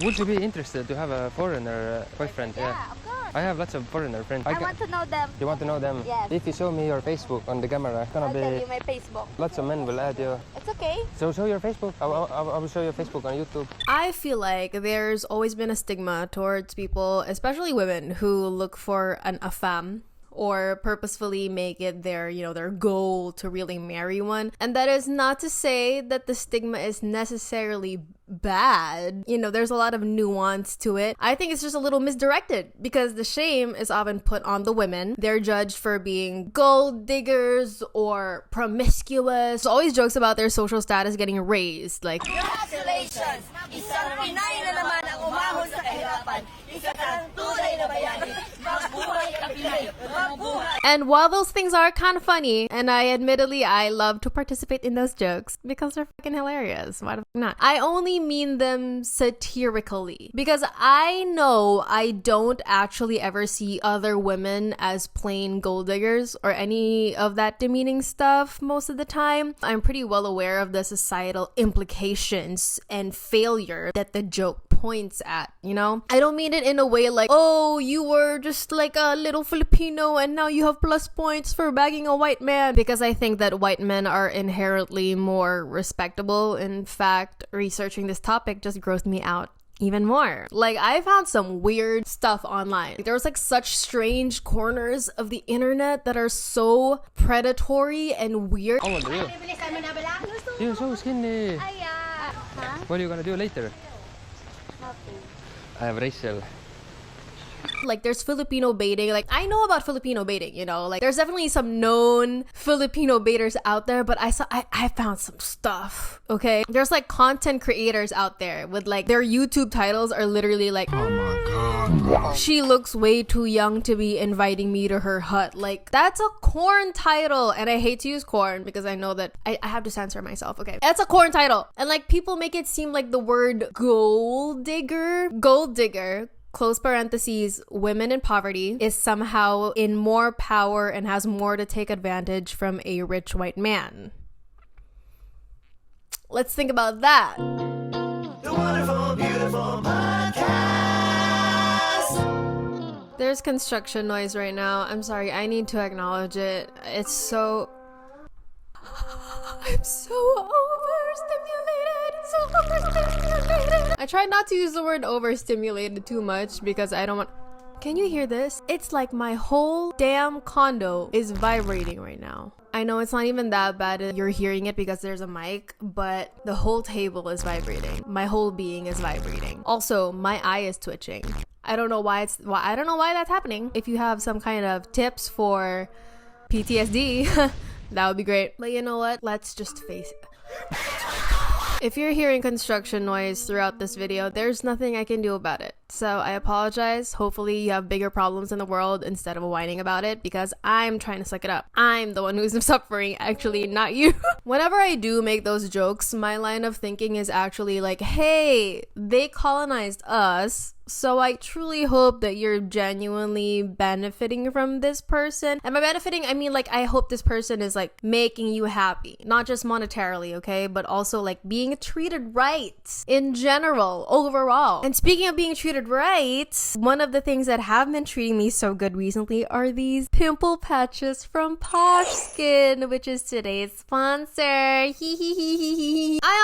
Would you be interested to have a foreigner boyfriend? Yeah, of course. I have lots of foreigner friends. I want to know them. You want to know them? Yes. If you show me your Facebook on the camera, it's gonna I'll tell you be my Facebook. lots of men will add you. It's okay. So show your Facebook. I will show your Facebook on YouTube. I feel like there's always been a stigma towards people, especially women, who look for an AFAM or purposefully make it their, their goal to really marry one. And that is not to say that the stigma is necessarily bad. There's a lot of nuance to it. I think it's just a little misdirected because the shame is often put on the women. They're judged for being gold diggers or promiscuous. There's always jokes about their social status getting raised. Like, congratulations! Isang Pinay na naman ang umahon sa kahirapan. Isa kang tunay na bayani. Magbuhay ang Pinay! Magbuhay! And while those things are kind of funny, and I love to participate in those jokes because they're fucking hilarious. Why the fuck not? I only mean them satirically because I know I don't actually ever see other women as plain gold diggers or any of that demeaning stuff most of the time. I'm pretty well aware of the societal implications and failure that the joke points at, I don't mean it in a way like, oh, you were just like a little Filipino and now you have plus points for bagging a white man, because I think that white men are inherently more respectable. In fact, researching this topic just grossed me out even more. Like, I found some weird stuff online. There was like such strange corners of the internet that are so predatory and weird. How old are you? You're so skinny. What are you gonna do later? Nothing. I have Rachel. Like, there's Filipino baiting. Like, I know about Filipino baiting, like there's definitely some known Filipino baiters out there, but I found some stuff. Okay, there's like content creators out there with like their YouTube titles are literally like, oh my god, she looks way too young to be inviting me to her hut. Like, that's a corn title, and I hate to use corn because I know that I have to censor myself. Okay, that's a corn title, and like people make it seem like the word gold digger, close parentheses, women in poverty, is somehow in more power and has more to take advantage from a rich white man. Let's think about that. The wonderful, beautiful podcast. There's construction noise right now. I'm sorry, I need to acknowledge it. I'm so overstimulated. I try not to use the word overstimulated too much because I don't want... Can you hear this? It's like my whole damn condo is vibrating right now. I know it's not even that bad if you're hearing it because there's a mic, but the whole table is vibrating. My whole being is vibrating. Also, my eye is twitching. I don't know why that's happening. If you have some kind of tips for PTSD, that would be great. But you know what? Let's just face it. If you're hearing construction noise throughout this video, there's nothing I can do about it. So I apologize. Hopefully you have bigger problems in the world instead of whining about it, because I'm trying to suck it up. I'm the one who's suffering, actually, not you. Whenever I do make those jokes, my line of thinking is actually like, hey, they colonized us, so I truly hope that you're genuinely benefiting from this person. And by benefiting, I mean like I hope this person is like making you happy, not just monetarily, okay, but also like being treated right in general, overall. And speaking of being treated right, one of the things that have been treating me so good recently are these pimple patches from Posh Skin, which is today's sponsor. I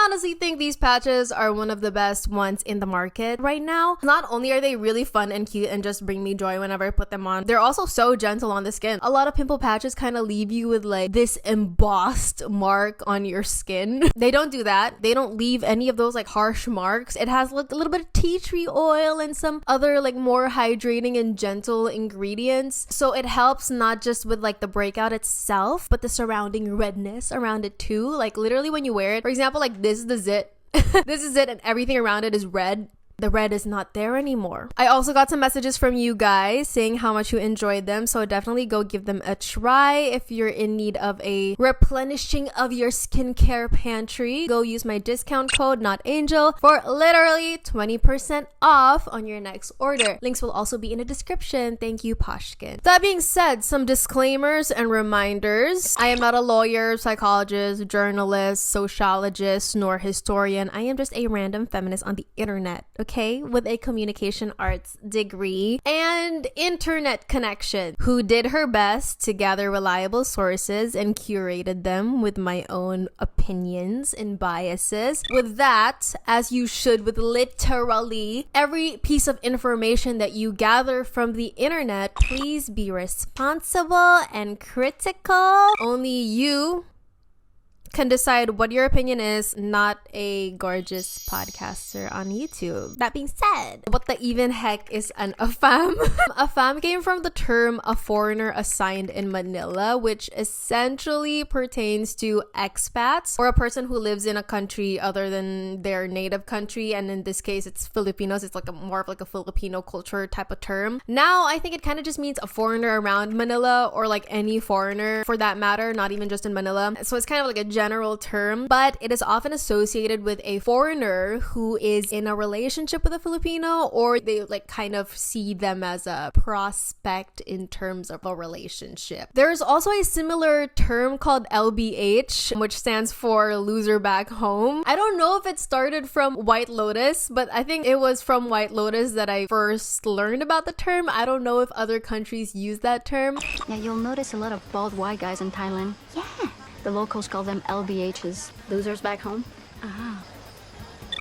honestly think these patches are one of the best ones in the market right now. Not only are they really fun and cute and just bring me joy whenever I put them on, they're also so gentle on the skin. A lot of pimple patches kind of leave you with like this embossed mark on your skin. They don't do that. They don't leave any of those like harsh marks. It has like a little bit of tea tree oil and some other like more hydrating and gentle ingredients. So it helps not just with like the breakout itself, but the surrounding redness around it too. Like literally when you wear it, for example, like this is the zit. This is it, and everything around it is red. The red is not there anymore. I also got some messages from you guys saying how much you enjoyed them, so definitely go give them a try. If you're in need of a replenishing of your skincare pantry, go use my discount code notangel for literally 20% off on your next order. Links will also be in the description. Thank you, Poshkin. That being said, some disclaimers and reminders. I am not a lawyer, psychologist, journalist, sociologist, nor historian. I am just a random feminist on the internet, okay? okay, with a communication arts degree and internet connection, who did her best to gather reliable sources and curated them with my own opinions and biases. With that, as you should with literally every piece of information that you gather from the internet, please be responsible and critical. Only you can decide what your opinion is, not a gorgeous podcaster on YouTube. That being said, what the even heck is an AFAM? AFAM came from the term a foreigner assigned in Manila, which essentially pertains to expats or a person who lives in a country other than their native country. And in this case, it's Filipinos. It's like more of like a Filipino culture type of term. Now, I think it kind of just means a foreigner around Manila, or like any foreigner for that matter, not even just in Manila. So it's kind of like a general term, but it is often associated with a foreigner who is in a relationship with a Filipino, or they like kind of see them as a prospect in terms of a relationship. There's also a similar term called LBH, which stands for loser back home. I don't know if it started from White Lotus, but I think it was from White Lotus that I first learned about the term. I don't know if other countries use that term. Yeah, you'll notice a lot of bald white guys in Thailand. Yeah. The locals call them LBHs, losers back home.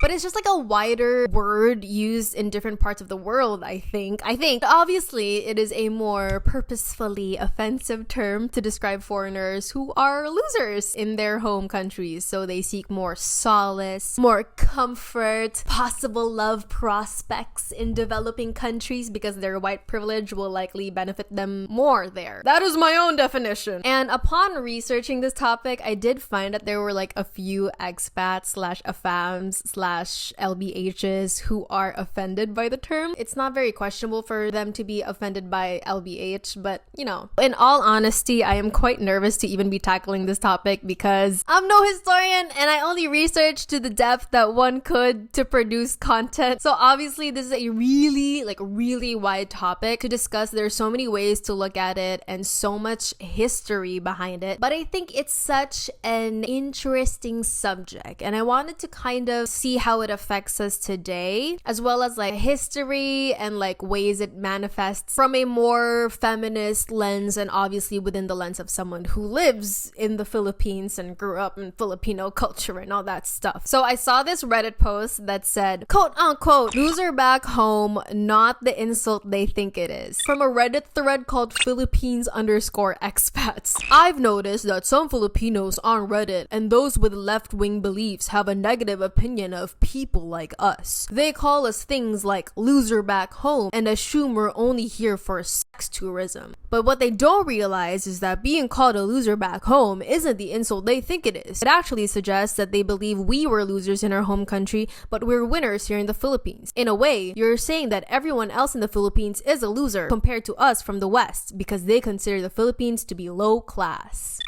But it's just like a wider word used in different parts of the world, I think. Obviously, it is a more purposefully offensive term to describe foreigners who are losers in their home countries. So they seek more solace, more comfort, possible love prospects in developing countries because their white privilege will likely benefit them more there. That is my own definition. And upon researching this topic, I did find that there were like a few expats / AFAMs / LBHs who are offended by the term. It's not very questionable for them to be offended by LBH, but you know, in all honesty, I am quite nervous to even be tackling this topic because I'm no historian and I only researched to the depth that one could to produce content. So obviously this is a really wide topic to discuss. There's so many ways to look at it and so much history behind it, but I think it's such an interesting subject and I wanted to kind of see how it affects us today, as well as like history and like ways it manifests from a more feminist lens, and obviously within the lens of someone who lives in the Philippines and grew up in Filipino culture and all that stuff. So I saw this Reddit post that said, quote unquote, loser back home, not the insult they think it is, from a Reddit thread called Philippines_expats. I've noticed that some Filipinos on Reddit and those with left-wing beliefs have a negative opinion of people like us. They call us things like loser back home and assume we're only here for sex tourism. But what they don't realize is that being called a loser back home isn't the insult they think it is. It actually suggests that they believe we were losers in our home country, but we're winners here in the Philippines. In a way, you're saying that everyone else in the Philippines is a loser compared to us from the West because they consider the Philippines to be low class.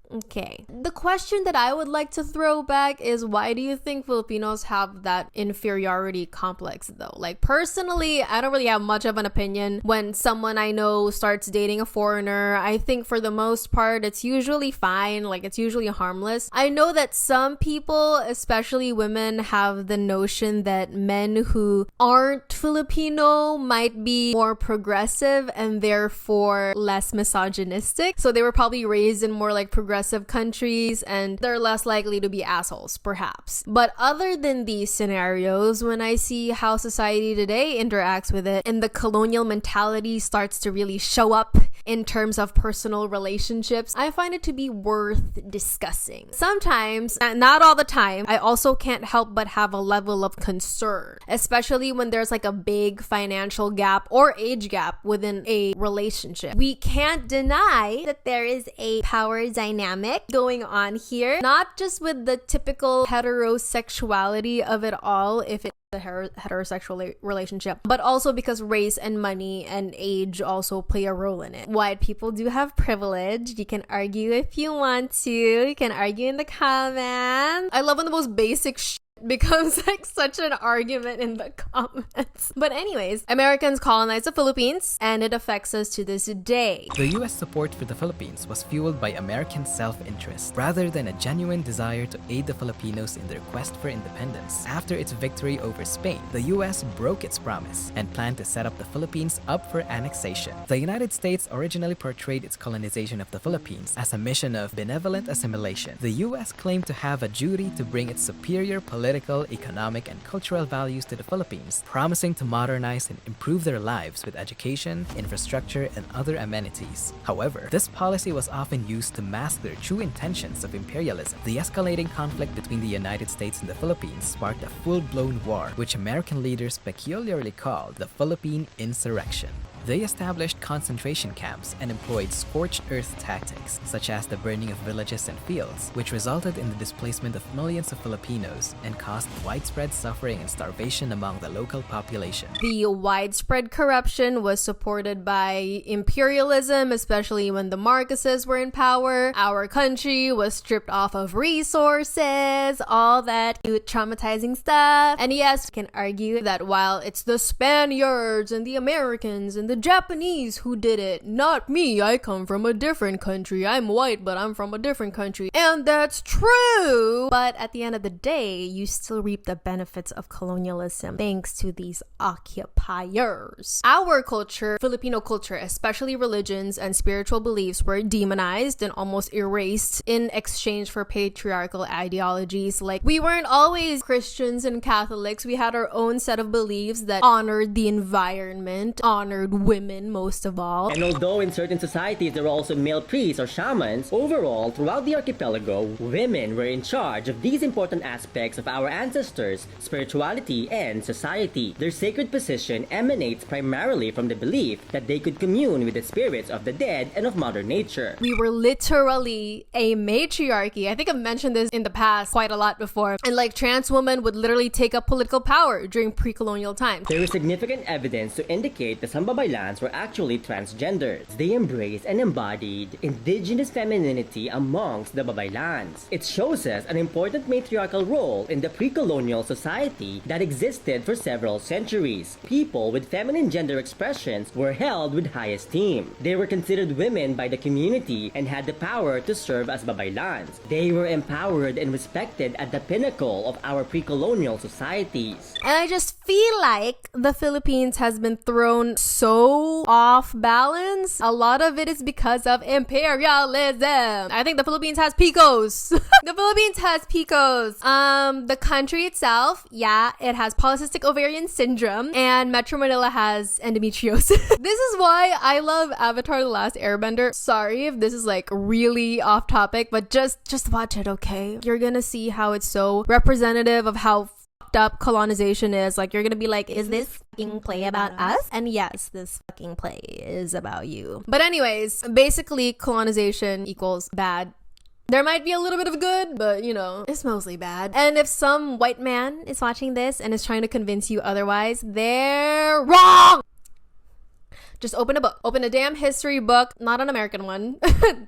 Okay. The question that I would like to throw back is, why do you think Filipinos have that inferiority complex though? Like personally, I don't really have much of an opinion when someone I know starts dating a foreigner. I think for the most part, it's usually fine. Like it's usually harmless. I know that some people, especially women, have the notion that men who aren't Filipino might be more progressive and therefore less misogynistic. So they were probably raised in more like progressive countries and they're less likely to be assholes, perhaps. But other than these scenarios, when I see how society today interacts with it and the colonial mentality starts to really show up in terms of personal relationships, I find it to be worth discussing. Sometimes, and not all the time, I also can't help but have a level of concern, especially when there's like a big financial gap or age gap within a relationship. We can't deny that there is a power dynamic going on here, not just with the typical heterosexuality of it all, if it's a heterosexual relationship, but also because race and money and age also play a role in it. White people do have privilege. You can argue if you want to. You can argue in the comments. I love when the most basic becomes like such an argument in the comments. But anyways, Americans colonized the Philippines and it affects us to this day. The US support for the Philippines was fueled by American self-interest rather than a genuine desire to aid the Filipinos in their quest for independence. After its victory over Spain, the US broke its promise and planned to set up the Philippines up for annexation. The United States originally portrayed its colonization of the Philippines as a mission of benevolent assimilation. The US claimed to have a duty to bring its superior political, economic, and cultural values to the Philippines, promising to modernize and improve their lives with education, infrastructure, and other amenities. However, this policy was often used to mask their true intentions of imperialism. The escalating conflict between the United States and the Philippines sparked a full-blown war, which American leaders peculiarly called the Philippine Insurrection. They established concentration camps and employed scorched earth tactics, such as the burning of villages and fields, which resulted in the displacement of millions of Filipinos and caused widespread suffering and starvation among the local population. The widespread corruption was supported by imperialism, especially when the Marcoses were in power. Our country was stripped off of resources, all that cute, traumatizing stuff. And yes, we can argue that while it's the Spaniards and the Americans and the Japanese who did it, not me. I come from a different country. I'm white, but I'm from a different country. And that's true! But at the end of the day, you still reap the benefits of colonialism thanks to these occupiers. Our culture, Filipino culture, especially religions and spiritual beliefs, were demonized and almost erased in exchange for patriarchal ideologies. Like, we weren't always Christians and Catholics. We had our own set of beliefs that honored the environment, honored women most of all. And although in certain societies there were also male priests or shamans, overall, throughout the archipelago, women were in charge of these important aspects of our ancestors' spirituality and society. Their sacred position emanates primarily from the belief that they could commune with the spirits of the dead and of Mother Nature. We were literally a matriarchy. I think I've mentioned this in the past quite a lot before. And like, trans women would literally take up political power during pre-colonial times. There is significant evidence to indicate that some babaylans were actually transgenders. They embraced and embodied indigenous femininity amongst the babaylans. It shows us an important matriarchal role in the pre-colonial society that existed for several centuries. People with feminine gender expressions were held with high esteem. They were considered women by the community and had the power to serve as babaylans. They were empowered and respected at the pinnacle of our pre-colonial societies. And I just feel like the Philippines has been thrown so off balance. A lot of it is because of imperialism. I think the Philippines has PICOs. The Philippines has PICOs. The country itself, yeah, it has polycystic ovarian syndrome, and Metro Manila has endometriosis. This is why I love Avatar: The Last Airbender. Sorry if this is like really off topic, but just watch it, okay? You're gonna see how it's so representative of how up colonization is. Like, you're gonna be like, is this fucking play about us? And yes, this fucking play is about you. But anyways, basically colonization equals bad. There might be a little bit of good, but you know, it's mostly bad. And if some white man is watching this and is trying to convince you otherwise, they're wrong! Just open a book. Open a damn history book. Not an American one.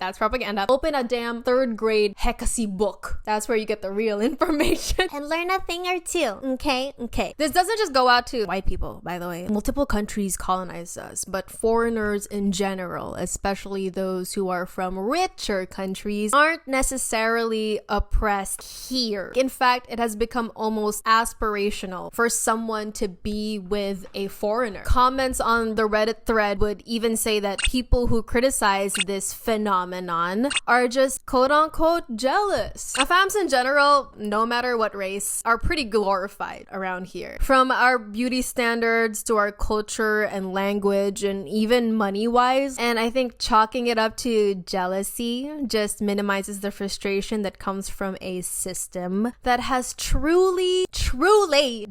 That's propaganda. Open a damn 3rd grade Hekasi book. That's where you get the real information. And learn a thing or two. Okay? Okay. This doesn't just go out to white people, by the way. Multiple countries colonized us, but foreigners in general, especially those who are from richer countries, aren't necessarily oppressed here. In fact, it has become almost aspirational for someone to be with a foreigner. Comments on the Reddit thread would even say that people who criticize this phenomenon are just quote-unquote jealous. AFAMs in general, no matter what race, are pretty glorified around here. From our beauty standards to our culture and language and even money-wise. And I think chalking it up to jealousy just minimizes the frustration that comes from a system that has truly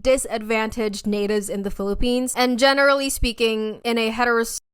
disadvantaged natives in the Philippines. And generally speaking, in a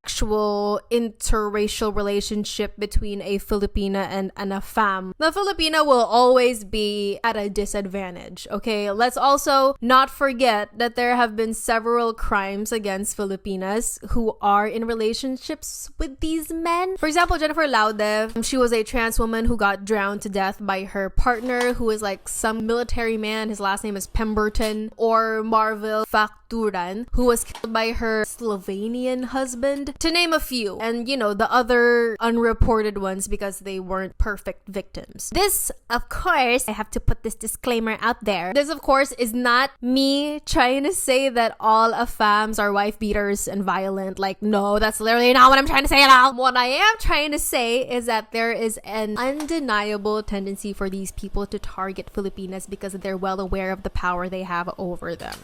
actual interracial relationship between a Filipina and an AFAM, the Filipina will always be at a disadvantage, okay? Let's also not forget that there have been several crimes against Filipinas who are in relationships with these men. For example, Jennifer Laude, she was a trans woman who got drowned to death by her partner, who is like some military man. His last name is Pemberton. Or Marvel Facturan, who was killed by her Slovenian husband, to name a few. And you know, the other unreported ones because they weren't perfect victims. This, of course, I have to put this disclaimer out there. This, of course, is not me trying to say that all AFAMs are wife beaters and violent. Like, no, that's literally not what I'm trying to say at all. What I am trying to say is that there is an undeniable tendency for these people to target Filipinas because they're well aware of the power they have over them.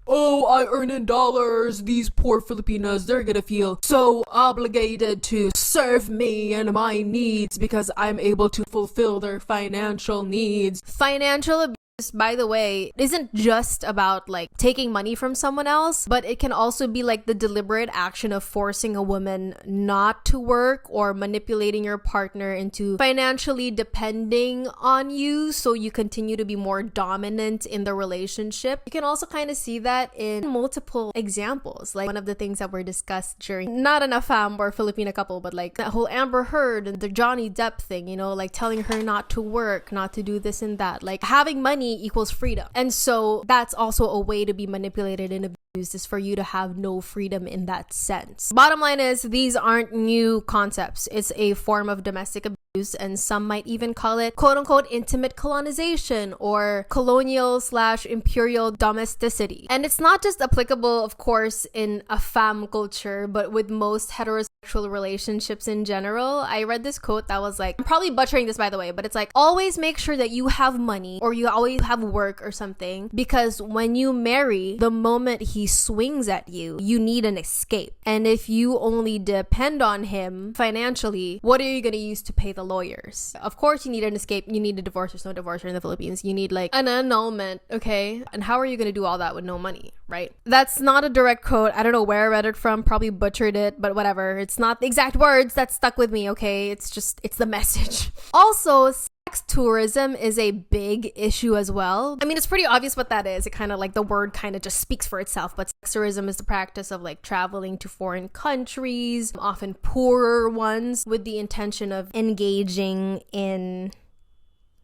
Oh, I earn in dollars. These poor Filipinas, they're gonna feel so obligated to serve me and my needs because I'm able to fulfill their financial needs. Financial abuse, by the way, isn't just about like taking money from someone else, but it can also be like the deliberate action of forcing a woman not to work or manipulating your partner into financially depending on you so you continue to be more dominant in the relationship. You can also kind of see that in multiple examples. Like one of the things that were discussed during not an AFAM or Filipina couple, but like that whole Amber Heard and the Johnny Depp thing, you know, like telling her not to work, not to do this and that. Like having money equals freedom. And so that's also a way to be manipulated and abused, is for you to have no freedom in that sense. Bottom line is, these aren't new concepts. It's a form of domestic abuse, and some might even call it quote-unquote intimate colonization or colonial/imperial domesticity. And it's not just applicable, of course, in AFAM culture, but with most heterosexual relationships in general. I read this quote that was like, I'm probably butchering this by the way, but it's like, always make sure that you have money or you always have work or something, because when you marry, the moment he swings at you, you need an escape. And if you only depend on him financially, what are you going to use to pay the lawyers? Of course you need an escape. You need a divorce. There's no divorce here in the Philippines. You need like an annulment, okay? And how are you going to do all that with no money, right? That's not a direct quote. I don't know where I read it from, probably butchered it, but whatever. It's not the exact words that stuck with me, okay? It's the message. Also, sex tourism is a big issue as well. I mean, it's pretty obvious what that is. It kind of like, the word kind of just speaks for itself, but sex tourism is the practice of like traveling to foreign countries, often poorer ones, with the intention of engaging in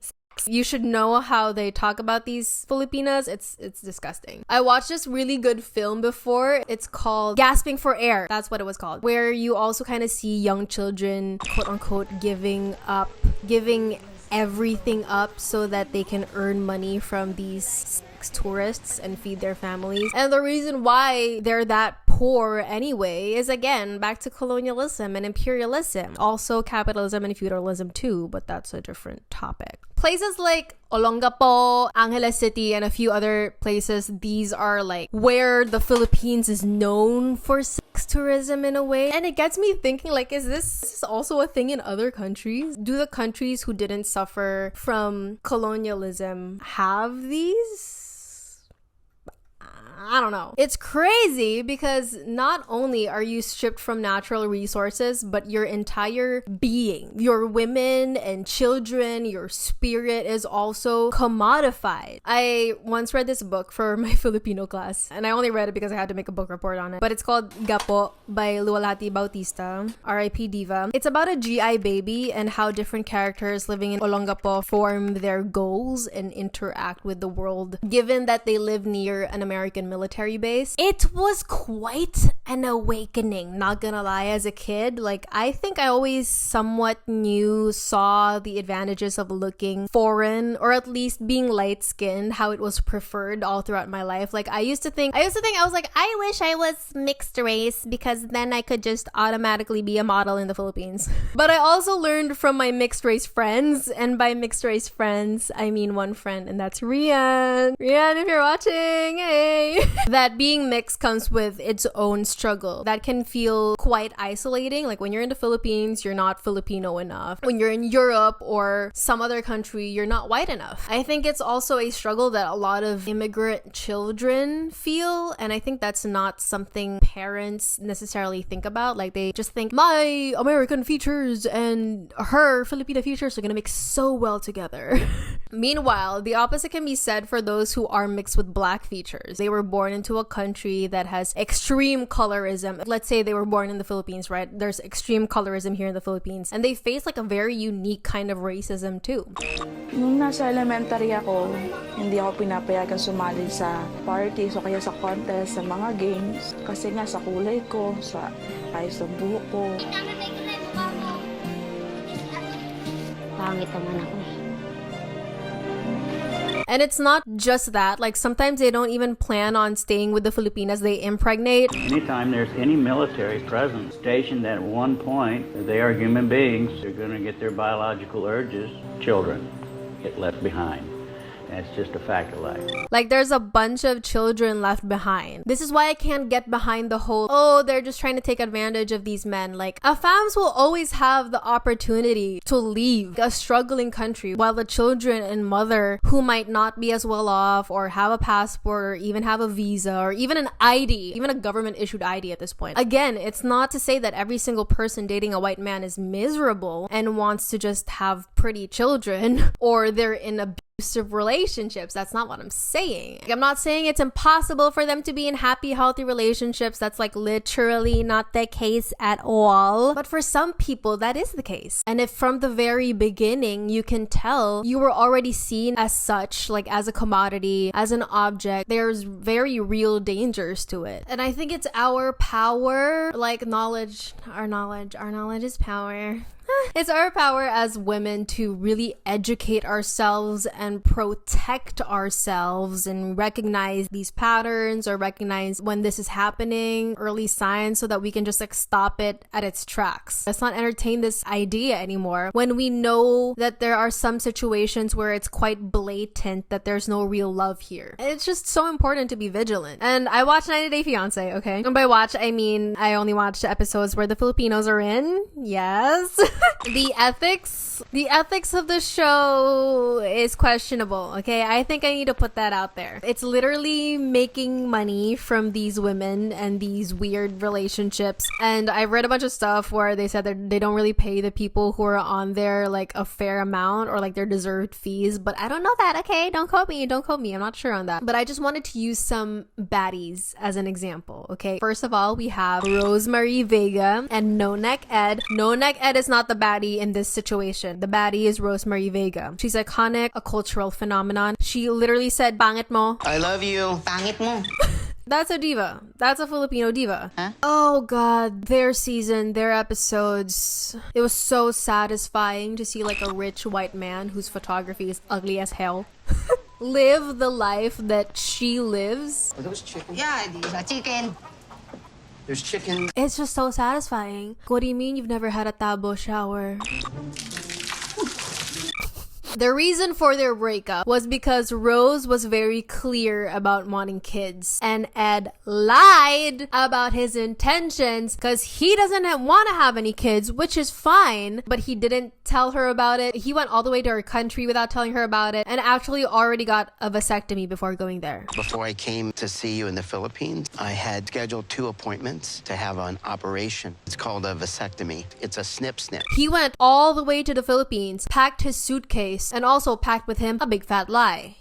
sex. You should know how they talk about these Filipinas. It's disgusting. I watched this really good film before. It's called Gasping for Air. That's what it was called. Where you also kind of see young children, quote unquote, giving everything up so that they can earn money from these sex tourists and feed their families. And the reason why they're that poor anyway is, again, back to colonialism and imperialism. Also capitalism and feudalism too, but that's a different topic. Places like Olongapo, Angeles City, and a few other places, these are like where the Philippines is known for sex tourism in a way. And it gets me thinking, like, is this also a thing in other countries? Do the countries who didn't suffer from colonialism have these? I don't know. It's crazy because not only are you stripped from natural resources, but your entire being, your women and children, your spirit is also commodified. I once read this book for my Filipino class, and I only read it because I had to make a book report on it. But it's called GAPO by Lualhati Bautista, R.I.P. Diva. It's about a GI baby and how different characters living in Olongapo form their goals and interact with the world, given that they live near an American military base. It was quite an awakening, not gonna lie. As a kid, like, I think I always somewhat saw the advantages of looking foreign, or at least being light-skinned, how it was preferred all throughout my life. Like, I used to think I was like, I wish I was mixed race because then I could just automatically be a model in the Philippines. But I also learned from my mixed race friends, and by mixed race friends I mean one friend, and that's Rian. Rian, if you're watching, hey. say that being mixed comes with its own struggle. That can feel quite isolating. Like when you're in the Philippines, you're not Filipino enough. When you're in Europe or some other country, you're not white enough. I think it's also a struggle that a lot of immigrant children feel, and I think that's not something parents necessarily think about. Like they just think my American features and her Filipino features are gonna mix so well together. Meanwhile, the opposite can be said for those who are mixed with black features. They were born into a country that has extreme colorism. Let's say they were born in the Philippines, right? There's extreme colorism here in the Philippines, and they face like a very unique kind of racism too. Nung nasa elementary ako, hindi ako pinapayagan sumali sa parties o kaya sa contest, sa mga games. Kasi nga sa kulay ko, sa ayos ng buhok ko. Pangit naman ako eh. And it's not just that, like sometimes they don't even plan on staying with the Filipinas, they impregnate. Anytime there's any military presence stationed at one point, they are human beings. They're going to get their biological urges. Children get left behind. That's just a fact of life. Like there's a bunch of children left behind. This is why I can't get behind the whole, oh, they're just trying to take advantage of these men. Like AFAMs will always have the opportunity to leave a struggling country while the children and mother who might not be as well off or have a passport or even have a visa or even an ID, even a government issued ID at this point. Again, it's not to say that every single person dating a white man is miserable and wants to just have pretty children or they're in abusive relationships. That's not what I'm saying. I'm not saying it's impossible for them to be in happy, healthy relationships. That's like literally not the case at all. But for some people, that is the case. And if from the very beginning, you can tell you were already seen as such, like as a commodity, as an object, there's very real dangers to it. And I think it's our power, like knowledge, our knowledge is power. It's our power as women to really educate ourselves and protect ourselves and recognize these patterns or recognize when this is happening, early signs, so that we can just like stop it at its tracks. Let's not entertain this idea anymore when we know that there are some situations where it's quite blatant that there's no real love here. It's just so important to be vigilant. And I watched 90 Day Fiance, okay? And by watch, I mean I only watched episodes where the Filipinos are in. Yes. The ethics of the show is questionable, okay? I think I need to put that out there. It's literally making money from these women and these weird relationships. And I read a bunch of stuff where they said that they don't really pay the people who are on there like a fair amount or like their deserved fees, but I don't know that, okay? Don't quote me. I'm not sure on that. But I just wanted to use some baddies as an example, okay? First of all, we have Rosemary Vega and No Neck Ed. No Neck Ed is not the baddie in this situation. The baddie is Rosemary Vega. She's iconic, a cultural phenomenon. She literally said, "Bangit mo." I love you. Bangit mo. That's a diva. That's a Filipino diva. Huh? Oh god, their season, their episodes. It was so satisfying to see like a rich white man whose photography is ugly as hell live the life that she lives. Are those chicken? Yeah, these are chicken. There's chicken. It's just so satisfying. What do you mean you've never had a tabo shower? The reason for their breakup was because Rose was very clear about wanting kids and Ed lied about his intentions because he doesn't want to have any kids, which is fine, but he didn't tell her about it. He went all the way to her country without telling her about it and actually already got a vasectomy before going there. Before I came to see you in the Philippines, I had scheduled 2 appointments to have an operation. It's called a vasectomy. It's a snip. He went all the way to the Philippines, packed his suitcase, and also packed with him a big fat lie.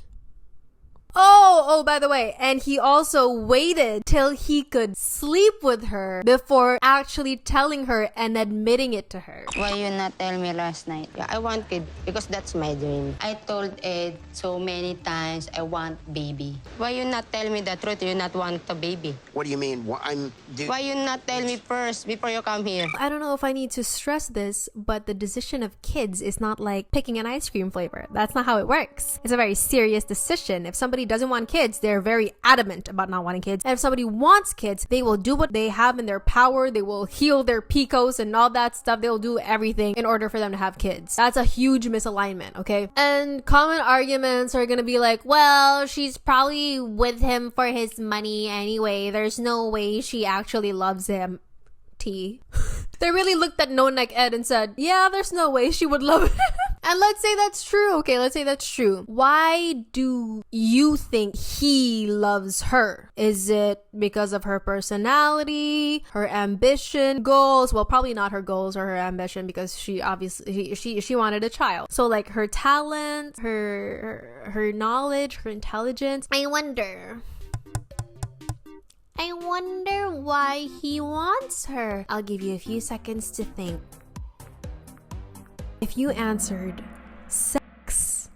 Oh, by the way, and he also waited till he could sleep with her before actually telling her and admitting it to her. Why you not tell me last night? Yeah, I want kid because that's my dream. I told Ed so many times I want baby. Why you not tell me the truth? You not want a baby. What do you mean? Why you not tell me first before you come here? I don't know if I need to stress this, but the decision of kids is not like picking an ice cream flavor. That's not how it works. It's a very serious decision. If somebody somebody doesn't want kids, they're very adamant about not wanting kids. And if somebody wants kids, they will do what they have in their power. They will heal their PCOS and all that stuff. They'll do everything in order for them to have kids. That's a huge misalignment, okay? And common arguments are gonna be like, well, she's probably with him for his money anyway. There's no way she actually loves him. T. They really looked at No Neck Ed and said, yeah, there's no way she would love him. And let's say that's true. Okay, let's say that's true. Why do you think he loves her? Is it because of her personality, her ambition, goals? Well, probably not her goals or her ambition, because she obviously she wanted a child. So like her talent, her knowledge, her intelligence. I wonder why he wants her. I'll give you a few seconds to think. If you answered sex,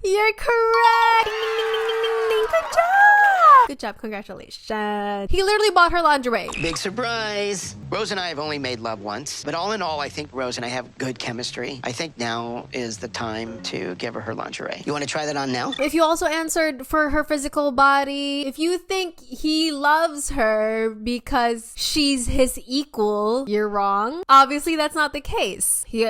you're correct! Ding, ding, ding, ding, ding, ding. Good job! Good job, congratulations. He literally bought her lingerie. Big surprise. Rose and I have only made love once, but all in all, I think Rose and I have good chemistry. I think now is the time to give her lingerie. You want to try that on now? If you also answered for her physical body, if you think he loves her because she's his equal, you're wrong. Obviously, that's not the case. He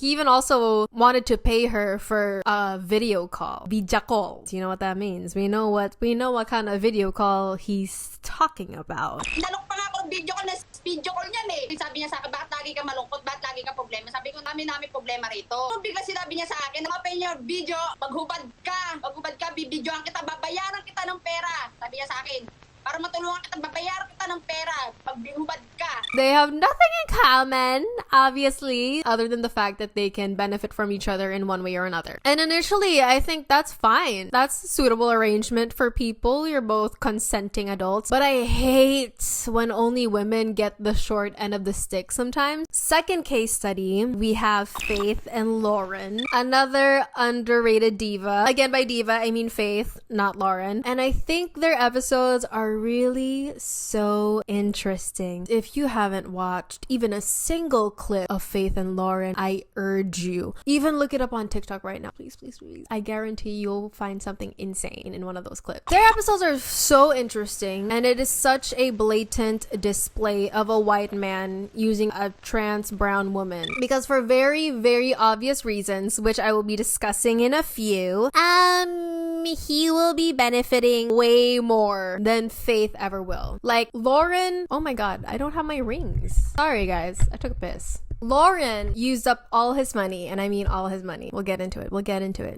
even also wanted to pay her for a video call. Video call. Do you know what that means? We know what kind of video call he's talking about. Nalok pa nga ako video call niyan eh. Sabi niya sa akin, bakit lagi ka malungkot? Bakit lagi ka problema? Sabi ko, namin problema rito. Bigla sinabi niya sa akin, open your video, maghubad ka, bibidyoan kita, babayaran kita ng pera. Sabi niya sa akin, para matulungan kita, babayaran kita ng pera pag bihubad ka. They have nothing in common, obviously, other than the fact that they can benefit from each other in one way or another. And initially, I think that's fine. That's a suitable arrangement for people. You're both consenting adults. But I hate when only women get the short end of the stick sometimes. Second case study, we have Faith and Loren, another underrated diva. Again, by diva, I mean Faith, not Loren. And I think their episodes are really so interesting. If you haven't watched even a single clip of Faith and Loren, I urge you, even look it up on TikTok right now. Please, please, please. I guarantee you'll find something insane in one of those clips. Their episodes are so interesting, and it is such a blatant display of a white man using a trans brown woman. Because for very, very obvious reasons, which I will be discussing in a few, he will be benefiting way more than Faith ever will. Like Loren, oh my god, I don't have my rings. Sorry guys, I took a piss. Loren used up all his money, and I mean all his money. We'll get into it.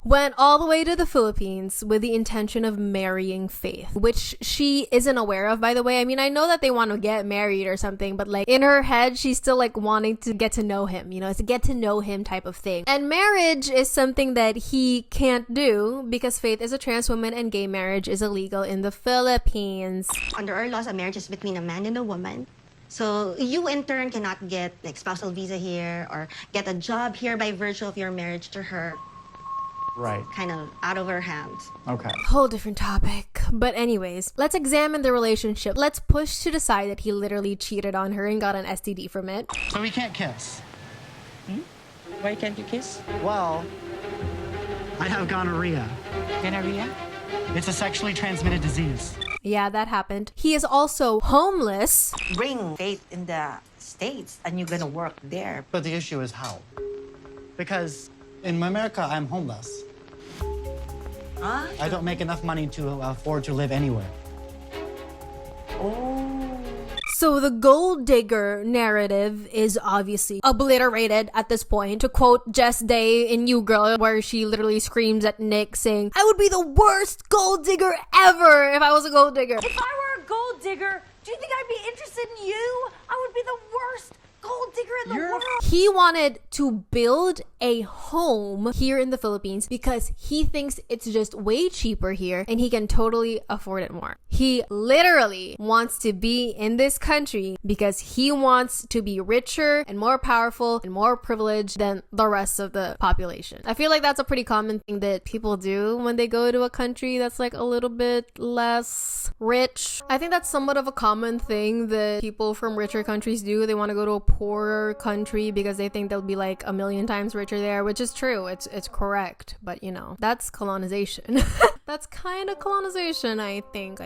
Went all the way to the Philippines with the intention of marrying Faith, which she isn't aware of, by the way. I mean, I know that they want to get married or something, but like in her head, she's still like wanting to get to know him, you know, it's a get to know him type of thing. And marriage is something that he can't do because Faith is a trans woman and gay marriage is illegal in the Philippines. Under our laws, a marriage is between a man and a woman. So you in turn cannot get like spousal visa here or get a job here by virtue of your marriage to her. Right. Kind of out of her hands. Okay. Whole different topic. But anyways, let's examine the relationship. Let's push to the side that he literally cheated on her and got an STD from it. So we can't kiss. Why can't you kiss? Well, I have gonorrhea. Gonorrhea? It's a sexually transmitted disease. Yeah, that happened. He is also homeless. Bring Faith in the States and you're gonna work there. But the issue is how? Because in America, I'm homeless. Huh? I don't make enough money to afford to live anywhere. Oh. So the gold digger narrative is obviously obliterated at this point. To quote Jess Day in New Girl, where she literally screams at Nick saying, I would be the worst gold digger ever if I was a gold digger. If I were a gold digger, do you think I'd be interested in you? I would be the worst gold digger in the world. He wanted to build a home here in the Philippines because he thinks it's just way cheaper here and he can totally afford it more. He literally wants to be in this country because he wants to be richer and more powerful and more privileged than the rest of the population. I feel like that's a pretty common thing that people do when they go to a country that's like a little bit less rich. I think that's somewhat of a common thing that people from richer countries do. They want to go to a poorer country because they think they'll be like a million times richer there, which is true. It's correct, but you know, that's colonization. That's kind of colonization, I think.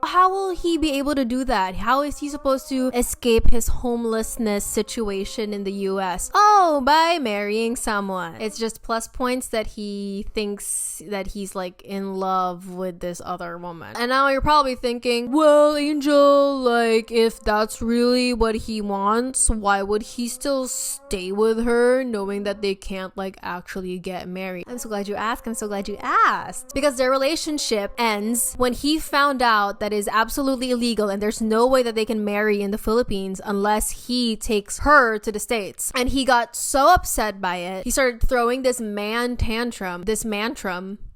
How will he be able to do that? How is he supposed to escape his homelessness situation in the US? Oh, by marrying someone. It's just plus points that he thinks that he's like in love with this other woman. And now you're probably thinking, well, Angel, like if that's really what he wants, why would he still stay with her knowing that they can't like actually get married? I'm so glad you asked. Because their relationship ends when he found out that is absolutely illegal and there's no way that they can marry in the Philippines unless he takes her to the States. And he got so upset by it, he started throwing this mantrum.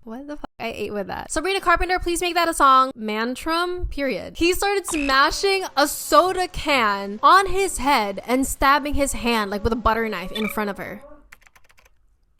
What the fuck? I ate with that. Sabrina Carpenter, please make that a song. Mantrum, period. He started smashing a soda can on his head and stabbing his hand like with a butter knife in front of her.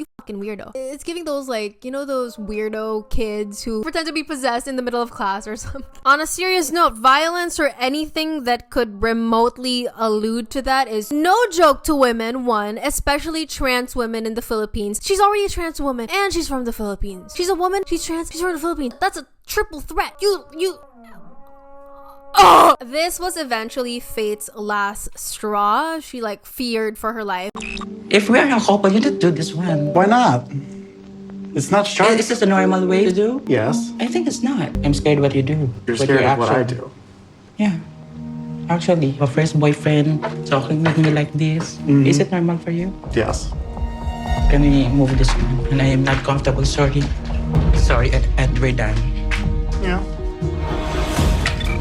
You fucking weirdo. It's giving those like, you know, those weirdo kids who pretend to be possessed in the middle of class or something. On a serious note, violence or anything that could remotely allude to that is no joke to women, one, especially trans women in the Philippines. She's already a trans woman and she's from the Philippines. She's a woman, she's trans, she's from the Philippines. That's a triple threat. Oh! This was eventually Fate's last straw. She like feared for her life. If we are a couple, you didn't do this one. Why not? It's not sharp. Is this a normal way to do? Yes. I think it's not. I'm scared what you do. You're scared of what I do. Yeah. Actually, a first boyfriend talking with me like this. Is it normal for you? Yes. Can we move this one? And I am not comfortable. Sorry, and we're done. Yeah.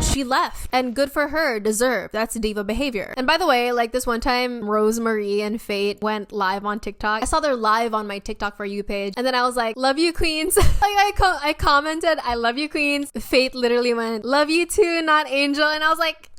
She left, and good for her, deserved. That's diva behavior. And by the way, like this one time, Rosemary and Fate went live on TikTok. I saw their live on my TikTok For You page, and then I was like, love you, queens. Like I commented, I love you, queens. Fate literally went, love you too, not Angel. And I was like,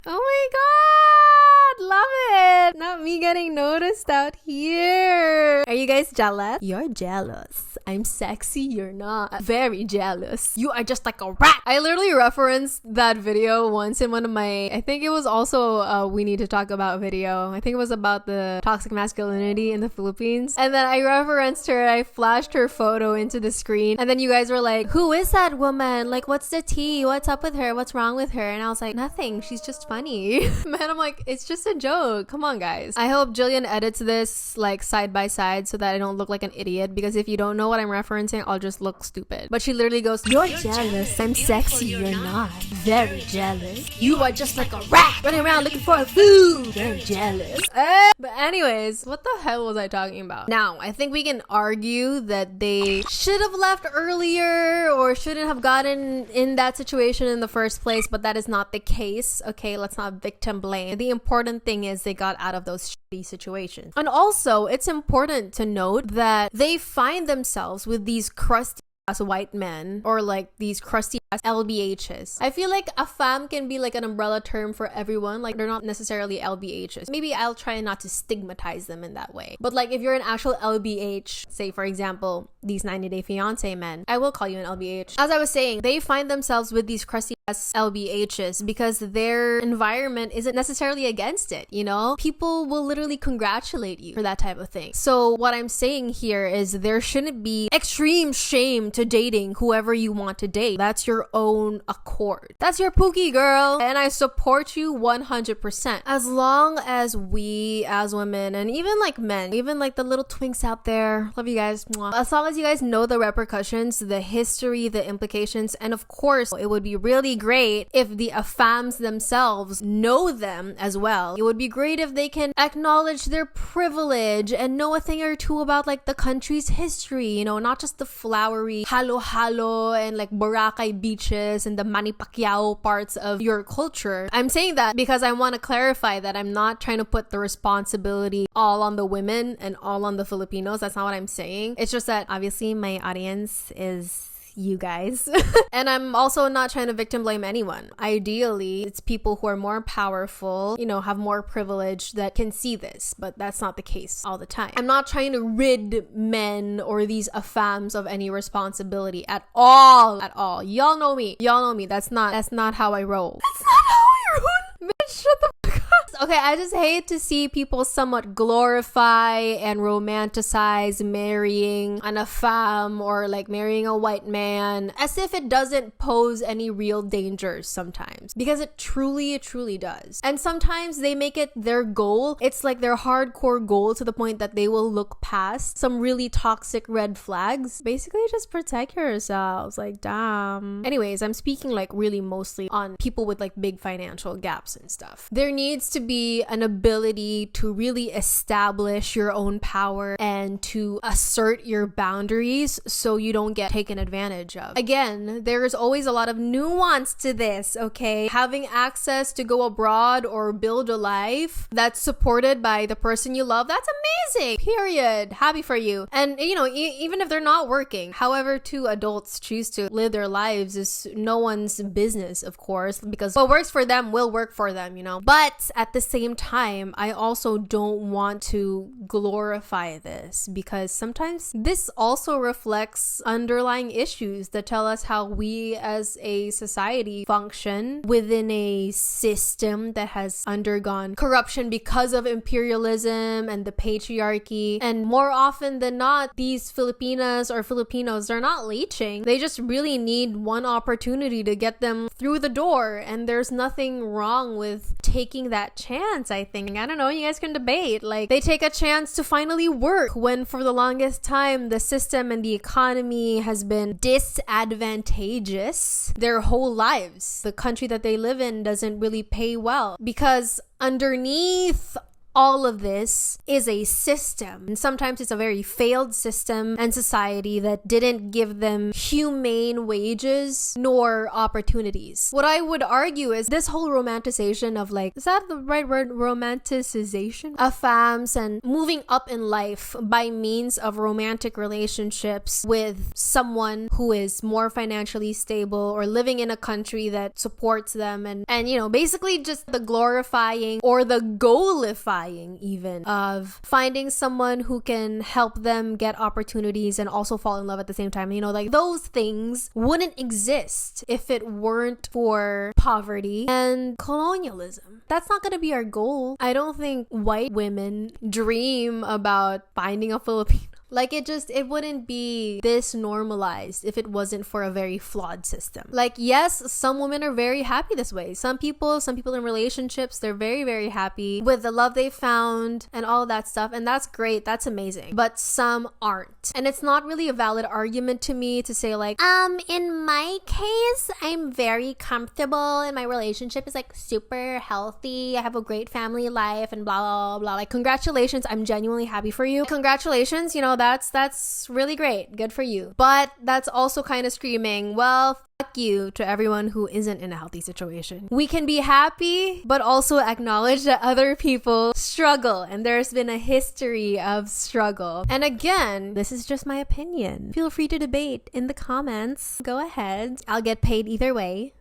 oh my god, love it. Not me getting noticed out here. Are you guys jealous? You're jealous. I'm sexy, you're not. Very jealous. You are just like a rat. I literally referenced that video once in one of my, I think it was also a We Need to Talk About video. I think it was about the toxic masculinity in the Philippines. And then I referenced her, I flashed her photo into the screen. And then you guys were like, who is that woman? Like, what's the tea? What's up with her? What's wrong with her? And I was like, nothing. She's just funny. Man, I'm like, it's just a joke. Come on, guys. I hope Jillian edits this like side by side so that I don't look like an idiot, because if you don't know what I'm referencing, I'll just look stupid. But she literally goes, you're jealous. I'm sexy. You're not. Very jealous. You are just like a rat running around looking for food. You're jealous. But anyways, what the hell was I talking about? Now, I think we can argue that they should have left earlier or shouldn't have gotten in that situation in the first place, but that is not the case. Okay, let's not victim blame. The important thing is they got out of those shitty situations. And also, it's important to note that they find themselves with these crusty ass white men, or like these crusty ass LBHs. I feel like AFAM can be like an umbrella term for everyone. Like they're not necessarily LBHs. Maybe I'll try not to stigmatize them in that way. But like if you're an actual LBH, say for example, these 90-day fiancé men, I will call you an LBH. As I was saying, they find themselves with these crusty ass LBHs because their environment isn't necessarily against it, you know? People will literally congratulate you for that type of thing. So what I'm saying here is there shouldn't be extreme shame to dating whoever you want to date. That's your own accord. That's your pookie, girl. And I support you 100%. As long as we as women, and even like men, even like the little twinks out there, love you guys. As long as you guys know the repercussions, the history, the implications, and of course, it would be really great if the AFAMs themselves know them as well. It would be great if they can acknowledge their privilege and know a thing or two about like the country's history, you know, not just the flowery halo-halo and like Boracay beaches and the Manny Pacquiao parts of your culture. I'm saying that because I want to clarify that I'm not trying to put the responsibility all on the women and all on the Filipinos. That's not what I'm saying. It's just that obviously my audience is you guys. And I'm also not trying to victim blame anyone. Ideally, it's people who are more powerful, you know, have more privilege that can see this, but that's not the case all the time. I'm not trying to rid men or these AFAMs of any responsibility at all. Y'all know me. That's not how I roll. That's not how I roll. Bitch, shut the fuck up. just hate to see people somewhat glorify and romanticize marrying an AFAM or like marrying a white man as if it doesn't pose any real dangers sometimes, because it truly does. And sometimes they make it their goal. It's like their hardcore goal to the point that they will look past some really toxic red flags. Basically, just protect yourselves. Like, damn. Anyways, I'm speaking like really mostly on people with like big financial gaps and stuff. There needs to be an ability to really establish your own power and to assert your boundaries so you don't get taken advantage of. Again, there is always a lot of nuance to this, okay? Having access to go abroad or build a life that's supported by the person you love, that's amazing. Period. Happy for you. And you know, even if they're not working, however two adults choose to live their lives is no one's business, of course, because what works for them will work for them, you know? But at the same time, I also don't want to glorify this, because sometimes this also reflects underlying issues that tell us how we as a society function within a system that has undergone corruption because of imperialism and the patriarchy. And more often than not, these Filipinas or Filipinos, they're not leeching. They just really need one opportunity to get them through the door, and there's nothing wrong with taking that chance. I think, I don't know, you guys can debate. Like, they take a chance to finally work when for the longest time the system and the economy has been disadvantageous their whole lives. The country that they live in doesn't really pay well, because underneath all of this is a system, and sometimes it's a very failed system and society that didn't give them humane wages nor opportunities. What I would argue is this whole romanticization of, like, is that the right word? Romanticization of AFAMs and moving up in life by means of romantic relationships with someone who is more financially stable or living in a country that supports them, and you know, basically just the glorifying or the goalifying even of finding someone who can help them get opportunities and also fall in love at the same time. You know, like, those things wouldn't exist if it weren't for poverty and colonialism. That's not gonna be our goal. I don't think white women dream about finding a Filipino. Like, it wouldn't be this normalized if it wasn't for a very flawed system. Like, yes, some women are very happy this way. Some people in relationships, they're very, very happy with the love they found and all of that stuff. And that's great. That's amazing. But some aren't. And it's not really a valid argument to me to say, like, in my case, I'm very comfortable and my relationship is like super healthy. I have a great family life and blah, blah, blah. Like, congratulations. I'm genuinely happy for you. Congratulations. You know, that's really great. Good for you. But that's also kind of screaming, well, fuck you to everyone who isn't in a healthy situation. We can be happy, but also acknowledge that other people struggle, and there's been a history of struggle. And again, this is just my opinion. Feel free to debate in the comments. Go ahead. I'll get paid either way.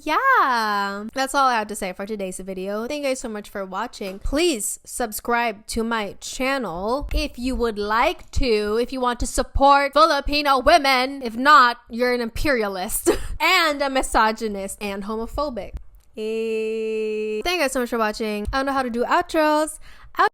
Yeah, that's all I have to say for today's video. Thank you guys so much for watching. Please subscribe to my channel if you would like to, if you want to support Filipino women. If not, you're an imperialist and a misogynist and homophobic. Hey. Thank you guys so much for watching. I don't know how to do outros.